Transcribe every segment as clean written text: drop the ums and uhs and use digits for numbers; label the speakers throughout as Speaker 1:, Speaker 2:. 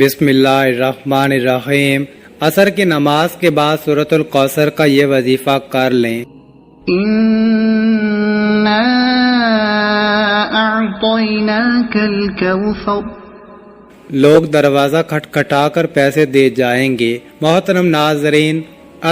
Speaker 1: بسم اللہ الرحمن الرحیم۔ عصر کی نماز کے بعد سورۃ الکوثر کا یہ وظیفہ کر لیں۔
Speaker 2: اِنَّا أَعْطَيْنَاكَ الْكَوْثَرَ۔
Speaker 1: لوگ دروازہ کھٹکھٹا کر پیسے دے جائیں گے۔ محترم ناظرین،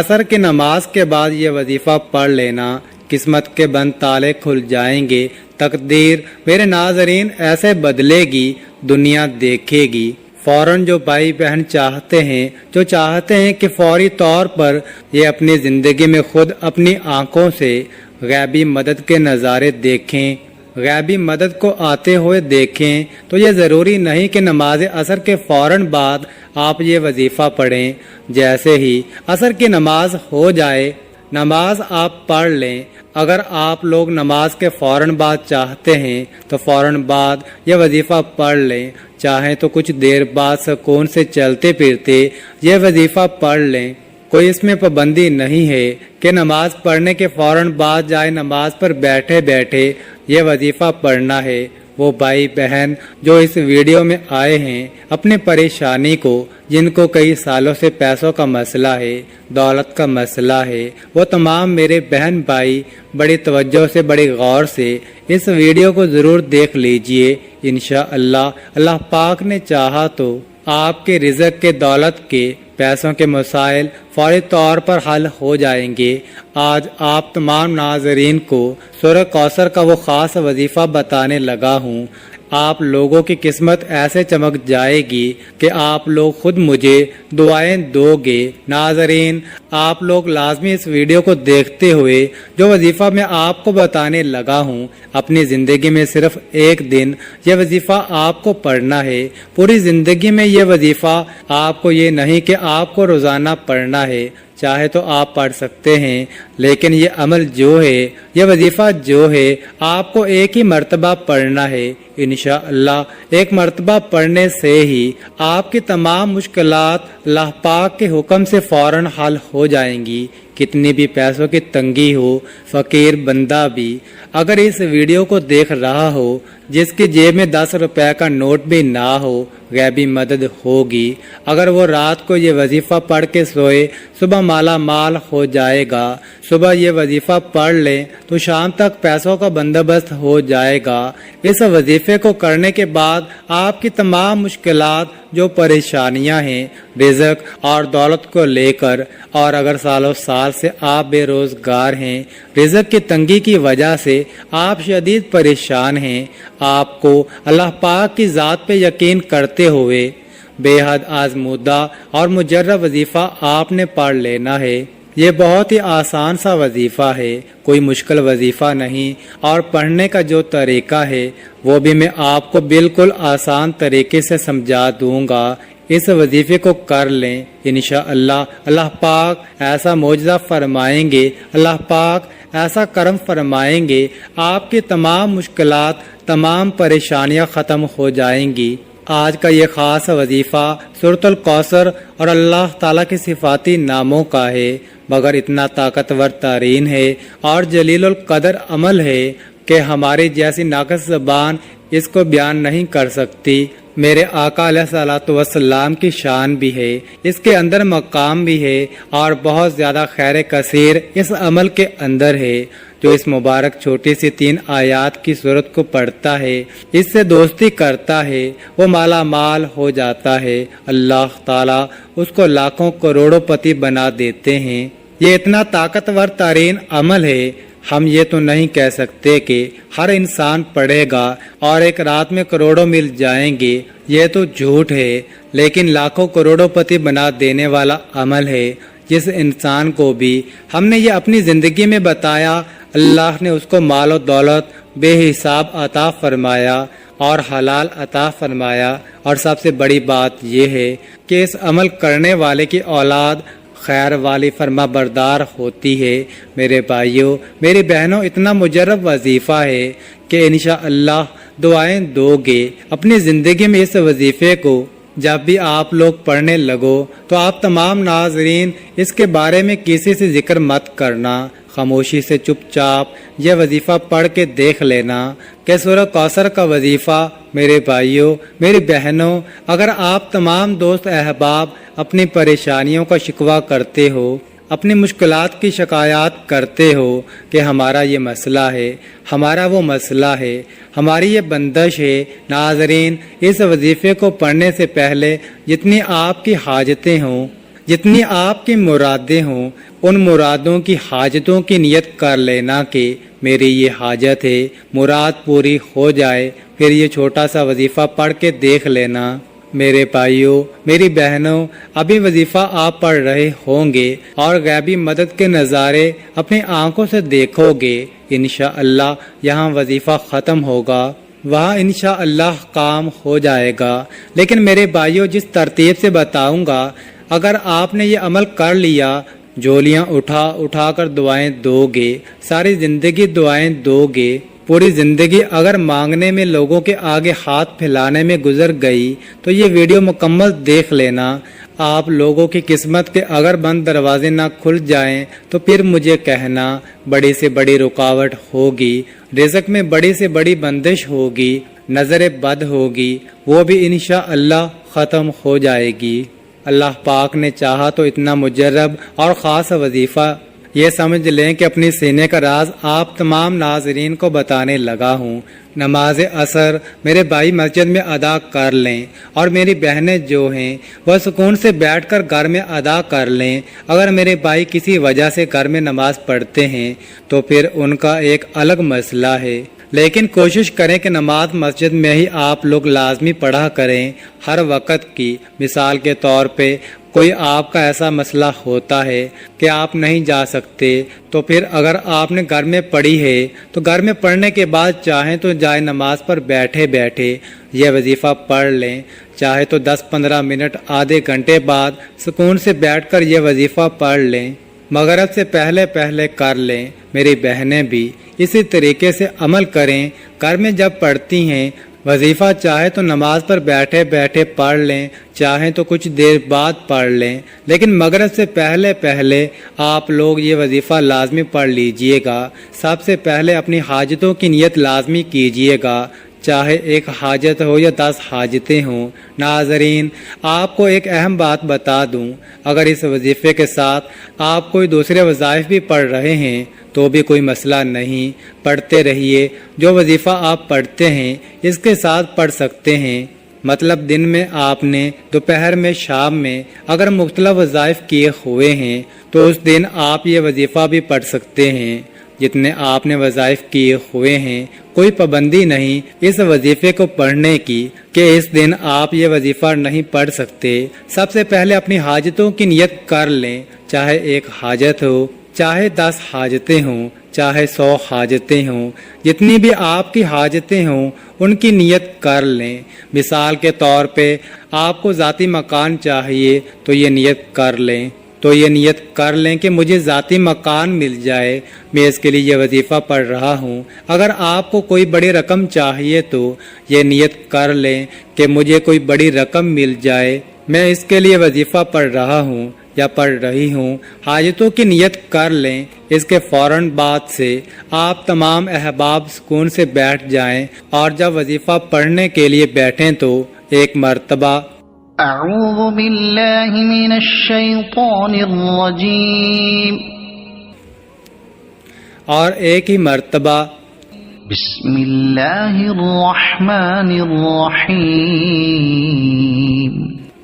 Speaker 1: عصر کی نماز کے بعد یہ وظیفہ پڑھ لینا، قسمت کے بند تالے کھل جائیں گے، تقدیر میرے ناظرین ایسے بدلے گی، دنیا دیکھے گی۔ فوراً جو بھائی بہن چاہتے ہیں کہ فوری طور پر یہ اپنی زندگی میں خود اپنی آنکھوں سے غیبی مدد کے نظارے دیکھیں، غیبی مدد کو آتے ہوئے دیکھیں، تو یہ ضروری نہیں کہ نماز عصر کے فوراً بعد آپ یہ وظیفہ پڑھیں۔ جیسے ہی عصر کی نماز ہو جائے، نماز آپ پڑھ لیں۔ اگر آپ لوگ نماز کے فوراً بعد چاہتے ہیں تو فوراً بعد یہ وظیفہ پڑھ لیں، چاہیں تو کچھ دیر بعد سکون سے چلتے پھرتے یہ وظیفہ پڑھ لیں۔ کوئی اس میں پابندی نہیں ہے کہ نماز پڑھنے کے فوراً بعد جائے نماز پر بیٹھے بیٹھے یہ وظیفہ پڑھنا ہے۔ وہ بھائی بہن جو اس ویڈیو میں آئے ہیں، اپنی پریشانی کو، جن کو کئی سالوں سے پیسوں کا مسئلہ ہے، دولت کا مسئلہ ہے، وہ تمام میرے بہن بھائی بڑی توجہ سے، بڑی غور سے اس ویڈیو کو ضرور دیکھ لیجئے۔ انشاءاللہ اللہ پاک نے چاہا تو آپ کے رزق کے، دولت کے، پیسوں کے مسائل فوری طور پر حل ہو جائیں گے۔ آج آپ تمام ناظرین کو سورہ کوثر کا وہ خاص وظیفہ بتانے لگا ہوں۔ آپ لوگوں کی قسمت ایسے چمک جائے گی کہ آپ لوگ خود مجھے دعائیں دو گے۔ ناظرین، آپ لوگ لازمی اس ویڈیو کو دیکھتے ہوئے جو وظیفہ میں آپ کو بتانے لگا ہوں، اپنی زندگی میں صرف ایک دن یہ وظیفہ آپ کو پڑھنا ہے۔ پوری زندگی میں یہ وظیفہ آپ کو یہ نہیں کہ آپ کو روزانہ پڑھنا ہے، چاہے تو آپ پڑھ سکتے ہیں، لیکن یہ عمل جو ہے، یہ وظیفہ جو ہے، آپ کو ایک ہی مرتبہ پڑھنا ہے۔ انشاءاللہ ایک مرتبہ پڑھنے سے ہی آپ کی تمام مشکلات اللہ پاک کے حکم سے فوراً حل ہو جائیں گی۔ کتنی بھی پیسوں کی تنگی ہو، فقیر بندہ بھی اگر اس ویڈیو کو دیکھ رہا ہو، جس کی جیب میں 10 روپے کا نوٹ بھی نہ ہو، غیبی مدد ہوگی۔ اگر وہ رات کو یہ وظیفہ پڑھ کے سوئے، صبح مالا مال ہو جائے گا۔ صبح یہ وظیفہ پڑھ لیں تو شام تک پیسوں کا بندوبست ہو جائے گا۔ اس وظیفے کو کرنے کے بعد آپ کی تمام مشکلات، جو پریشانیاں ہیں رزق اور دولت کو لے کر، اور اگر سالوں سال سے آپ بے روزگار ہیں، رزق کی تنگی کی وجہ سے آپ شدید پریشان ہیں، آپ کو اللہ پاک کی ذات پہ یقین کرتے ہوئے بے حد آزمودہ اور مجرب وظیفہ آپ نے پڑھ لینا ہے۔ یہ بہت ہی آسان سا وظیفہ ہے، کوئی مشکل وظیفہ نہیں، اور پڑھنے کا جو طریقہ ہے وہ بھی میں آپ کو بالکل آسان طریقے سے سمجھا دوں گا۔ اس وظیفے کو کر لیں، انشاءاللہ اللہ پاک ایسا معجزہ فرمائیں گے، اللہ پاک ایسا کرم فرمائیں گے، آپ کی تمام مشکلات، تمام پریشانیاں ختم ہو جائیں گی۔ آج کا یہ خاص وظیفہ سورۃ الکوثر اور اللہ تعالیٰ کے صفاتی ناموں کا ہے، مگر اتنا طاقتور ترین ہے اور جلیل القدر عمل ہے کہ ہماری جیسی ناقص زبان اس کو بیان نہیں کر سکتی۔ میرے آقا علیہ الصلوۃ والسلام کی شان بھی ہے، اس کے اندر مقام بھی ہے، اور بہت زیادہ خیر کثیر اس عمل کے اندر ہے۔ جو اس مبارک چھوٹی سی 3 آیات کی صورت کو پڑھتا ہے، اس سے دوستی کرتا ہے، وہ مالا مال ہو جاتا ہے، اللہ تعالیٰ اس کو لاکھوں کروڑوں پتی بنا دیتے ہیں۔ یہ اتنا طاقتور ترین عمل ہے، ہم یہ تو نہیں کہہ سکتے کہ ہر انسان پڑھے گا اور ایک رات میں کروڑوں مل جائیں گے، یہ تو جھوٹ ہے، لیکن لاکھوں کروڑوں پتی بنا دینے والا عمل ہے۔ جس انسان کو بھی ہم نے یہ اپنی زندگی میں بتایا، اللہ نے اس کو مال و دولت بے حساب عطا فرمایا اور حلال عطا فرمایا، اور سب سے بڑی بات یہ ہے کہ اس عمل کرنے والے کی اولاد خیر والی فرما بردار ہوتی ہے۔ میرے بھائیوں، میری بہنوں، اتنا مجرب وظیفہ ہے کہ انشاءاللہ دعائیں دو گے۔ اپنی زندگی میں اس وظیفے کو جب بھی آپ لوگ پڑھنے لگو تو آپ تمام ناظرین اس کے بارے میں کسی سے ذکر مت کرنا، خاموشی سے چپ چاپ یہ وظیفہ پڑھ کے دیکھ لینا کہ سورہ کوثر کا وظیفہ میرے بھائیوں میری بہنوں اگر آپ تمام دوست احباب اپنی پریشانیوں کا شکوہ کرتے ہو اپنی مشکلات کی شکایات کرتے ہو کہ ہمارا یہ مسئلہ ہے ہمارا وہ مسئلہ ہے ہماری یہ بندش ہے، ناظرین اس وظیفے کو پڑھنے سے پہلے جتنی آپ کی حاجتیں ہوں جتنی آپ کی مرادیں ہوں ان مرادوں کی حاجتوں کی نیت کر لینا کہ میری یہ حاجت ہے، مراد پوری ہو جائے، پھر یہ چھوٹا سا وظیفہ پڑھ کے دیکھ لینا۔ میرے بھائیوں میری بہنوں ابھی وظیفہ آپ پڑھ رہے ہوں گے اور غیبی مدد کے نظارے اپنی آنکھوں سے دیکھو گے، انشاءاللہ یہاں وظیفہ ختم ہوگا، وہاں انشاءاللہ کام ہو جائے گا۔ لیکن میرے بھائیوں جس ترتیب سے بتاؤں گا اگر آپ نے یہ عمل کر لیا، جولیاں اٹھا اٹھا کر دعائیں دو گے، ساری زندگی دعائیں دو گے، پوری زندگی اگر مانگنے میں لوگوں کے آگے ہاتھ پھیلانے میں گزر گئی تو یہ ویڈیو مکمل دیکھ لینا۔ آپ لوگوں کی قسمت کے اگر بند دروازے نہ کھل جائیں تو پھر مجھے کہنا، بڑی سے بڑی رکاوٹ ہوگی، رزق میں بڑی سے بڑی بندش ہوگی، نظر بد ہوگی، وہ بھی انشاءاللہ ختم ہو جائے گی۔ اللہ پاک نے چاہا تو اتنا مجرب اور خاص وظیفہ یہ سمجھ لیں کہ اپنی سینے کا راز آپ تمام ناظرین کو بتانے لگا ہوں۔ نماز عصر میرے بھائی مسجد میں ادا کر لیں اور میری بہنیں جو ہیں وہ سکون سے بیٹھ کر گھر میں ادا کر لیں۔ اگر میرے بھائی کسی وجہ سے گھر میں نماز پڑھتے ہیں تو پھر ان کا ایک الگ مسئلہ ہے، لیکن کوشش کریں کہ نماز مسجد میں ہی آپ لوگ لازمی پڑھا کریں ہر وقت کی۔ مثال کے طور پہ کوئی آپ کا ایسا مسئلہ ہوتا ہے کہ آپ نہیں جا سکتے تو پھر اگر آپ نے گھر میں پڑھی ہے تو گھر میں پڑھنے کے بعد چاہیں تو جائے نماز پر بیٹھے بیٹھے یہ وظیفہ پڑھ لیں، چاہے تو 10-15 منٹ آدھے گھنٹے بعد سکون سے بیٹھ کر یہ وظیفہ پڑھ لیں، مغرب سے پہلے پہلے کر لیں۔ میری بہنیں بھی اسی طریقے سے عمل کریں، گھر میں جب پڑھتی ہیں وظیفہ چاہے تو نماز پر بیٹھے بیٹھے پڑھ لیں، چاہیں تو کچھ دیر بعد پڑھ لیں، لیکن مغرب سے پہلے پہلے آپ لوگ یہ وظیفہ لازمی پڑھ لیجئے گا۔ سب سے پہلے اپنی حاجتوں کی نیت لازمی کیجئے گا، چاہے ایک حاجت ہو یا 10 حاجتیں ہوں۔ ناظرین آپ کو ایک اہم بات بتا دوں، اگر اس وظیفے کے ساتھ آپ کوئی دوسرے وظائف بھی پڑھ رہے ہیں تو بھی کوئی مسئلہ نہیں، پڑھتے رہیے۔ جو وظیفہ آپ پڑھتے ہیں اس کے ساتھ پڑھ سکتے ہیں، مطلب دن میں آپ نے، دوپہر میں، شام میں اگر مختلف وظائف کیے ہوئے ہیں تو اس دن آپ یہ وظیفہ بھی پڑھ سکتے ہیں۔ جتنے آپ نے وظائف کیے ہوئے ہیں کوئی پابندی نہیں اس وظیفے کو پڑھنے کی کہ اس دن آپ یہ وظیفہ نہیں پڑھ سکتے۔ سب سے پہلے اپنی حاجتوں کی نیت کر لیں، چاہے ایک حاجت ہو، چاہے 10 حاجتیں ہوں، چاہے 100 حاجتیں ہوں، جتنی بھی آپ کی حاجتیں ہوں ان کی نیت کر لیں۔ مثال کے طور پہ آپ کو ذاتی مکان چاہیے تو یہ نیت کر لیں کہ مجھے ذاتی مکان مل جائے، میں اس کے لیے یہ وظیفہ پڑھ رہا ہوں۔ اگر آپ کو کوئی بڑی رقم چاہیے تو یہ نیت کر لیں کہ مجھے کوئی بڑی رقم مل جائے، میں اس کے لیے وظیفہ پڑھ رہا ہوں یا پڑھ رہی ہوں۔ حاجتوں کی نیت کر لیں، اس کے فوراً بعد سے آپ تمام احباب سکون سے بیٹھ جائیں اور جب وظیفہ پڑھنے کے لیے بیٹھیں تو ایک مرتبہ
Speaker 2: اعوذ باللہ من الشیطان الرجیم
Speaker 1: اور ایک ہی مرتبہ
Speaker 2: بسم اللہ الرحمن الرحیم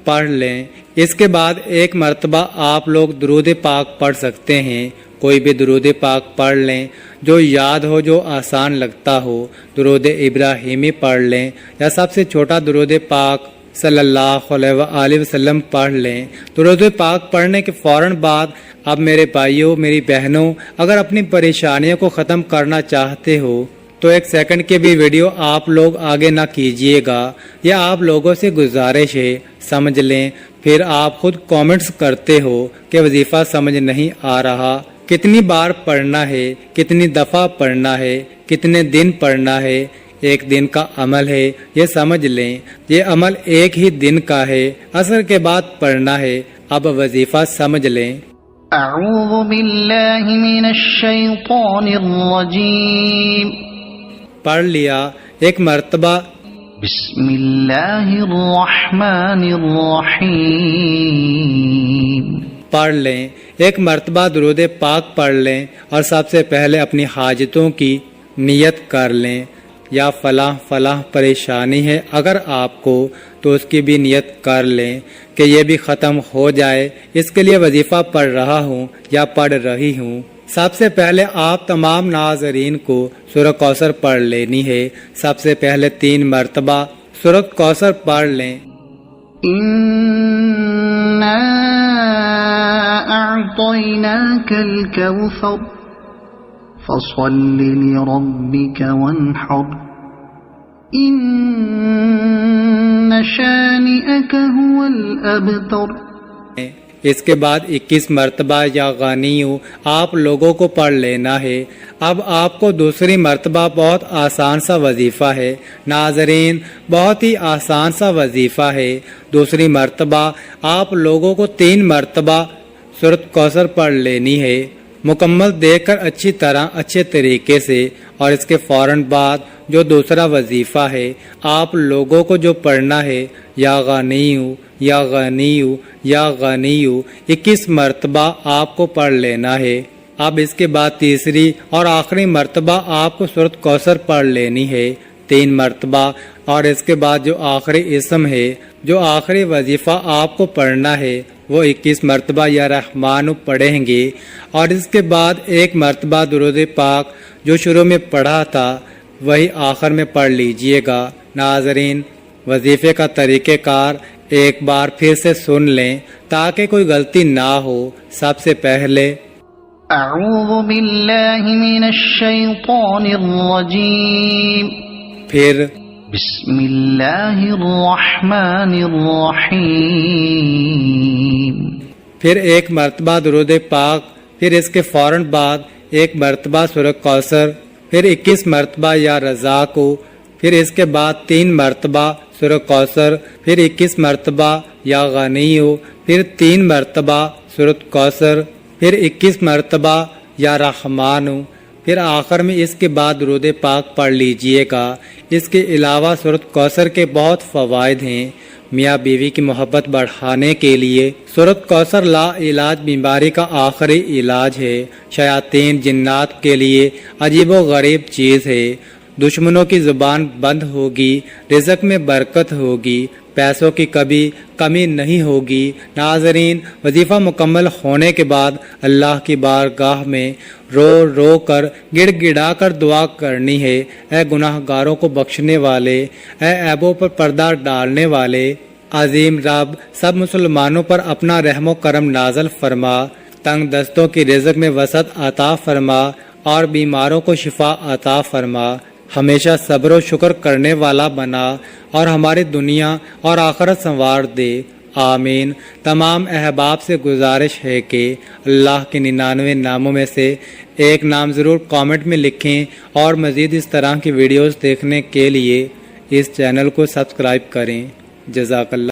Speaker 1: پڑھ لیں۔ اس کے بعد ایک مرتبہ آپ لوگ درود پاک پڑھ سکتے ہیں، کوئی بھی درود پاک پڑھ لیں جو یاد ہو، جو آسان لگتا ہو۔ درود ابراہیمی پڑھ لیں یا سب سے چھوٹا درود پاک صلی اللہ علیہ وآلہ وسلم پڑھ لیں۔ درود پاک پڑھنے کے فوراً بعد اب میرے بھائیوں میری بہنوں اگر اپنی پریشانیوں کو ختم کرنا چاہتے ہو تو 1 سیکنڈ کی بھی ویڈیو آپ لوگ آگے نہ کیجیے گا، یہ آپ لوگوں سے گزارش ہے، سمجھ لیں۔ پھر آپ خود کامنٹس کرتے ہو کہ وظیفہ سمجھ نہیں آ رہا، کتنی بار پڑھنا ہے، کتنی دفعہ پڑھنا ہے، کتنے دن پڑھنا ہے۔ 1 دن کا عمل ہے، یہ سمجھ لیں، یہ عمل 1 ہی دن کا ہے، عصر کے بعد پڑھنا ہے۔ اب وظیفہ سمجھ لیں۔
Speaker 2: أعوذ بالله من الشيطان الرجيم
Speaker 1: پڑھ لیا. ایک مرتبہ
Speaker 2: بسم اللہ الرحمن الرحیم
Speaker 1: پڑھ لیں. ایک مرتبہ درود پاک پڑھ لیں اور سب سے پہلے اپنی حاجتوں کی نیت کر لیں. یا فلاں فلاں پریشانی ہے اگر آپ کو تو اس کی بھی نیت کر لیں کہ یہ بھی ختم ہو جائے. اس کے لیے وظیفہ پڑھ رہا ہوں یا پڑھ رہی ہوں. سب سے پہلے آپ تمام ناظرین کو سورہ کوثر پڑھ لینی ہے. سب سے پہلے 3 مرتبہ سورہ کوثر پڑھ لیں.
Speaker 2: إنا أعطيناك الكوثر فصل لربك وانحر إن شانئك هو الأبتر.
Speaker 1: اس کے بعد 21 مرتبہ یا غنیو آپ لوگوں کو پڑھ لینا ہے. اب آپ کو دوسری مرتبہ بہت آسان سا وظیفہ ہے. ناظرین بہت ہی آسان سا وظیفہ ہے. دوسری مرتبہ آپ لوگوں کو 3 مرتبہ سورۃ کوثر پڑھ لینی ہے مکمل دیکھ کر اچھی طرح اچھے طریقے سے. اور اس کے فوراً بعد جو دوسرا وظیفہ ہے آپ لوگوں کو جو پڑھنا ہے یا غنیو یا غنیو یا غنیو 21 مرتبہ آپ کو پڑھ لینا ہے. اب اس کے بعد تیسری اور آخری مرتبہ آپ کو سورۃ کوثر پڑھ لینی ہے 3 مرتبہ. اور اس کے بعد جو آخری اسم ہے جو آخری وظیفہ آپ کو پڑھنا ہے وہ 21 مرتبہ یا رحمان پڑھیں گے. اور اس کے بعد 1 مرتبہ درود پاک جو شروع میں پڑھا تھا وہی آخر میں پڑھ لیجئے گا. ناظرین وظیفے کا طریقہ کار ایک بار پھر سے سن لیں تاکہ کوئی غلطی نہ ہو. سب سے پہلے
Speaker 2: اعوذ باللہ من الشیطان الرجیم
Speaker 1: پھر
Speaker 2: بسم اللہ الرحمن الرحیم
Speaker 1: پھر 1 مرتبہ درود پاک. پھر اس کے فوراً بعد 1 مرتبہ سورۃ کوثر. پھر 21 مرتبہ یا رضا کو. پھر اس کے بعد 3 مرتبہ سورۃ کوثر. پھر 21 مرتبہ یا غنیو. پھر 3 مرتبہ سورۃ کوثر. پھر 21 مرتبہ یا رحمانو. پھر آخر میں اس کے بعد درود پاک پڑھ لیجئے گا. اس کے علاوہ سورۃ کوثر کے بہت فوائد ہیں. میاں بیوی کی محبت بڑھانے کے لیے سورۃ کوثر لا علاج بیماری کا آخری علاج ہے. شیاطین جنات کے لیے عجیب و غریب چیز ہے. دشمنوں کی زبان بند ہوگی. رزق میں برکت ہوگی. پیسوں کی کبھی کمی نہیں ہوگی. ناظرین وظیفہ مکمل ہونے کے بعد اللہ کی بارگاہ میں رو رو کر گڑ گڑا کر دعا کرنی ہے. اے گناہ گاروں کو بخشنے والے، اے عیبوں پر پردہ ڈالنے والے عظیم رب سب مسلمانوں پر اپنا رحم و کرم نازل فرما. تنگ دستوں کی رزق میں وسعت عطا فرما اور بیماروں کو شفا عطا فرما. ہمیشہ صبر و شکر کرنے والا بنا اور ہماری دنیا اور آخرت سنوار دے. آمین. تمام احباب سے گزارش ہے کہ اللہ کے 99 ناموں میں سے ایک نام ضرور کامنٹ میں لکھیں اور مزید اس طرح کی ویڈیوز دیکھنے کے لیے اس چینل کو سبسکرائب کریں. جزاک اللہ.